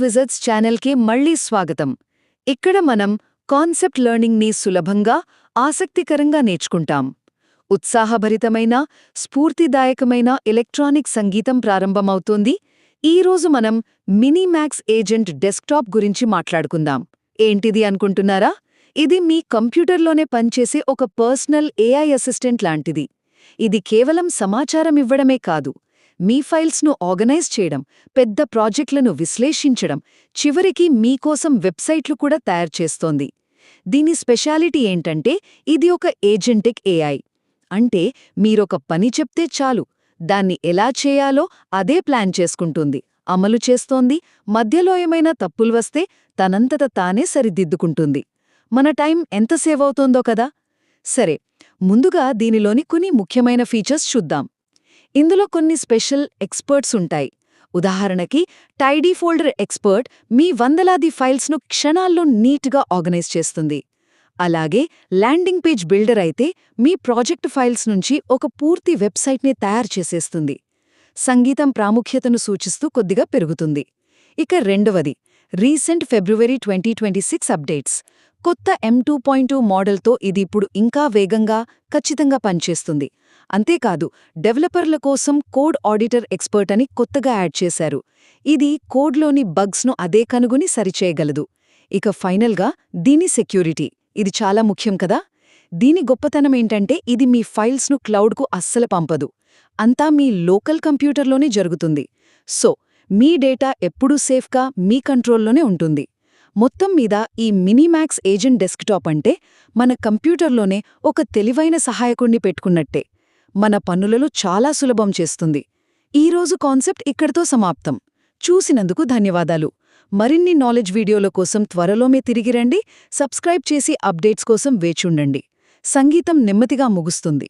Visits ఛానల్కి మళ్ళీ స్వాగతం. ఇక్కడ మనం కాన్సెప్ట్ లెర్నింగ్ని సులభంగా, ఆసక్తికరంగా నేర్చుకుంటాం. ఉత్సాహభరితమైన, స్ఫూర్తిదాయకమైన ఎలక్ట్రానిక్ సంగీతం ప్రారంభమవుతోంది. ఈరోజు మనం మినీమాక్స్ ఏజెంట్ డెస్క్టాప్ గురించి మాట్లాడుకుందాం. ఏంటిది అనుకుంటున్నారా? ఇది మీ కంప్యూటర్లోనే పనిచేసే ఒక పర్సనల్ ఏఐ అసిస్టెంట్ లాంటిది. ఇది కేవలం సమాచారం ఇవ్వడమే కాదు, మీ ఫైల్స్ను ఆర్గనైజ్ చేయడం, పెద్ద ప్రాజెక్టులను విశ్లేషించడం, చివరికి మీకోసం వెబ్సైట్లు కూడా తయారు చేస్తోంది. దీని స్పెషాలిటీ ఏంటంటే ఇది ఒక ఏజెంటిక్ ఏఐ. అంటే మీరొక పని చెప్తే చాలు, దాన్ని ఎలా చేయాలో అదే ప్లాన్ చేసుకుంటుంది, అమలు చేస్తోంది. మధ్యలో ఏమైనా తప్పులు వస్తే తనంతట తానే సరిదిద్దుకుంటుంది. మన టైం ఎంత సేవ్ అవుతోందో కదా. సరే, ముందుగా దీనిలోని కొన్ని ముఖ్యమైన ఫీచర్స్ చూద్దాం. ఇందులో కొన్ని స్పెషల్ ఎక్స్పర్ట్స్ ఉంటాయి. ఉదాహరణకి టైడీ ఫోల్డర్ ఎక్స్పర్ట్ మీ వందలాది ఫైల్స్ను క్షణాల్లో నీట్గా ఆర్గనైజ్ చేస్తుంది. అలాగే ల్యాండింగ్ పేజ్ బిల్డర్ అయితే మీ ప్రాజెక్ట్ ఫైల్స్ నుంచి ఒక పూర్తి వెబ్సైట్ని తయారు చేసేస్తుంది. సంగీతం ప్రాముఖ్యతను సూచిస్తూ కొద్దిగా పెరుగుతుంది. ఇక రెండవది రీసెంట్ ఫిబ్రవరి 2026 అప్డేట్స్. కొత్త M2.2 మోడల్తో ఇది ఇప్పుడు ఇంకా వేగంగా, ఖచ్చితంగా పనిచేస్తుంది. అంతేకాదు, డెవలపర్ల కోసం కోడ్ ఆడిటర్ ఎక్స్పర్ట్ అని కొత్తగా యాడ్ చేశారు. ఇది కోడ్లోని బగ్స్ను అదే కనుగొని సరిచేయగలదు. ఇక ఫైనల్గా దీని సెక్యూరిటీ. ఇది చాలా ముఖ్యం కదా. దీని గొప్పతనమేంటంటే ఇది మీ ఫైల్స్ను క్లౌడ్కు అస్సలు పంపదు. అంతా మీ లోకల్ కంప్యూటర్లోనే జరుగుతుంది. సో మీ డేటా ఎప్పుడూ సేఫ్గా మీ కంట్రోల్లోనే ఉంటుంది. మొత్తం మీద ఈ మినీమాక్స్ ఏజెంట్ డెస్క్టాప్ అంటే మన కంప్యూటర్లోనే ఒక తెలివైన సహాయకుణ్ణి పెట్టుకున్నట్టే. మన పనులలో చాలా సులభం చేస్తుంది. ఈరోజు కాన్సెప్ట్ ఇక్కడితో సమాప్తం. చూసినందుకు ధన్యవాదాలు. మరిన్ని నాలెడ్జ్ వీడియోల కోసం త్వరలోనే తిరిగిరండి. సబ్స్క్రైబ్ చేసి అప్డేట్స్ కోసం వేచుండండి. సంగీతం నెమ్మదిగా ముగుస్తుంది.